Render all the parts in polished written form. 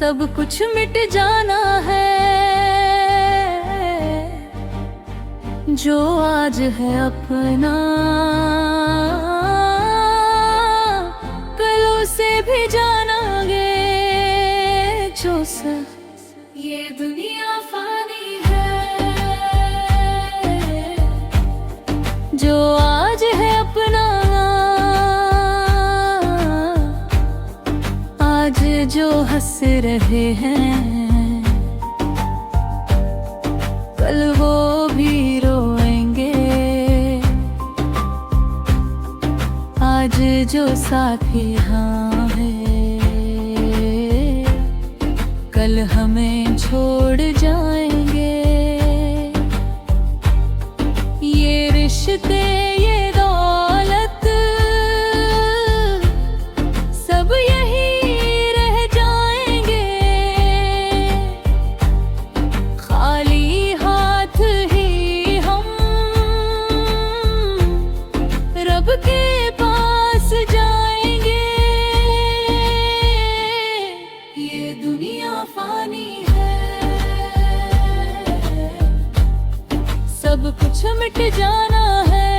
सब कुछ मिट जाना है। जो आज है अपना कल उसे भी जानांगे। जो सब ये दुनिया फानी है। जो आज है अपना आज जो हंस रहे हैं कल वो भी रोएंगे। आज जो साथी यहाँ है कल हमें छोड़ जाएंगे। ये रिश्ते ये दौलत सब यही रह जाएंगे। खाली हाथ ही हम रब के पास जाएंगे। ये दुनिया फानी है। सब कुछ मिट जाना है।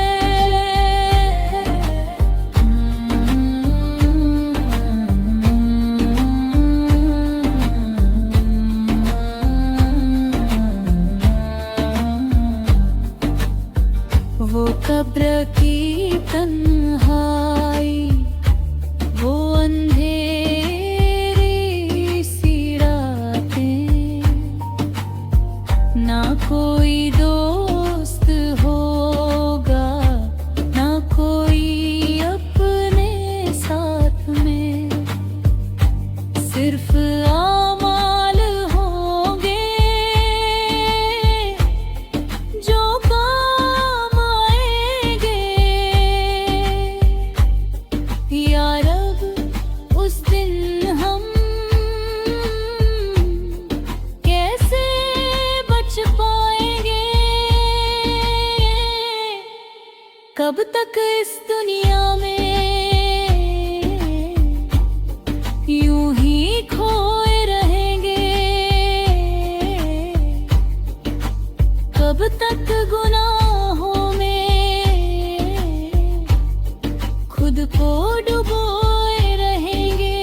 वो कब्र की तन्हाई वो अंधेरी सी रातें ना कोई दोस्त होगा ना कोई अपने साथ में। सिर्फ आमाल होंगे जो काम आएंगे। या रब उस दिन हम कैसे बच पाएंगे। कब तक इस दुनिया में यूं ही खोए रहेंगे। कब तक गुनाहों में खुद को डुबोए रहेंगे।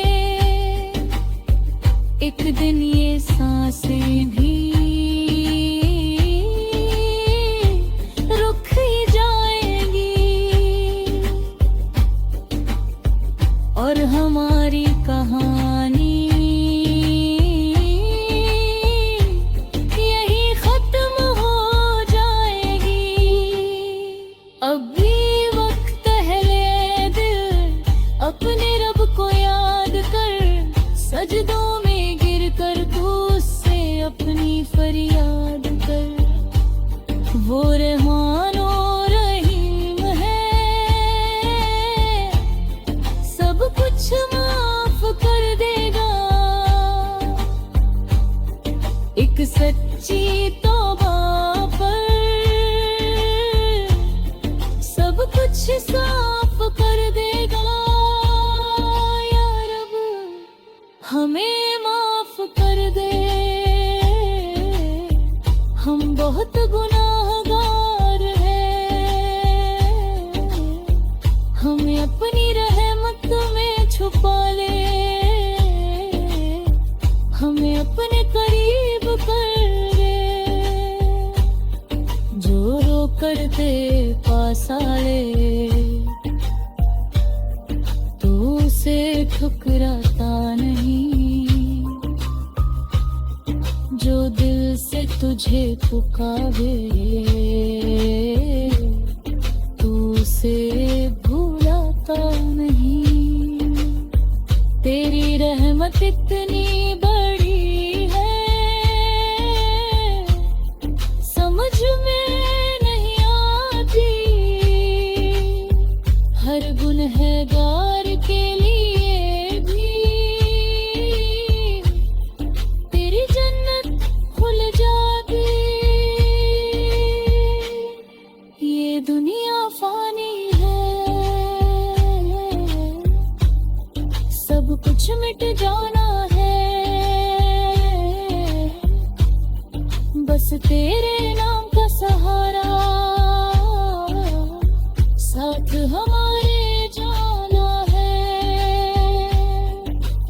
एक दिन ये सांसें भी रुक ही जाएंगी और हमारी कहानी यही खत्म हो जाएगी। अभी वक्त है ले दिल अपने रब को याद कर। सजदों में गिर कर तू उससे अपनी फरियाद कर। वो रहमानो रहीम है सब कुछ माफ कर देगा। एक सच्ची तौबा पर सब कुछ साफ कर देगा। या रब हमें माफ कर दे। हम बहुत गुनाहगार हैं। हमें अपनी रहमत में छुपा ले। हमें अपने करीब कर ले। जो रो करते पास आए तो उसे ठुकराता नहीं। जो दिल से तुझे पुकारे तू उसे भूलाता नहीं। तेरी रहमत इतनी बड़ी है समझ में नहीं आती। हर गुनहगार के लिए भी तेरी जन्नत खुल जाती। ये दुनिया फानी है। सब कुछ मिट जाना है। बस तेरे नाम का सहारा साथ हमारे जाना है।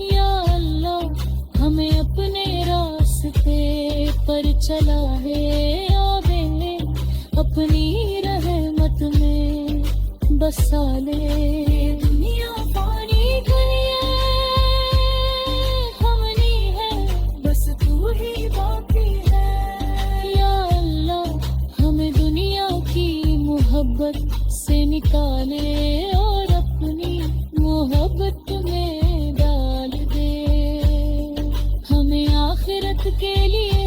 या अल्लाह हमें अपने रास्ते पर चला है, आबे अपनी रहमत में बसा ले। दुनिया पानी गलिए हमनी है, बस तू ही बाकी है। या अल्लाह हमें दुनिया की मोहब्बत से निकाले और अपनी मोहब्बत में डाल दे। हमें आखिरत के लिए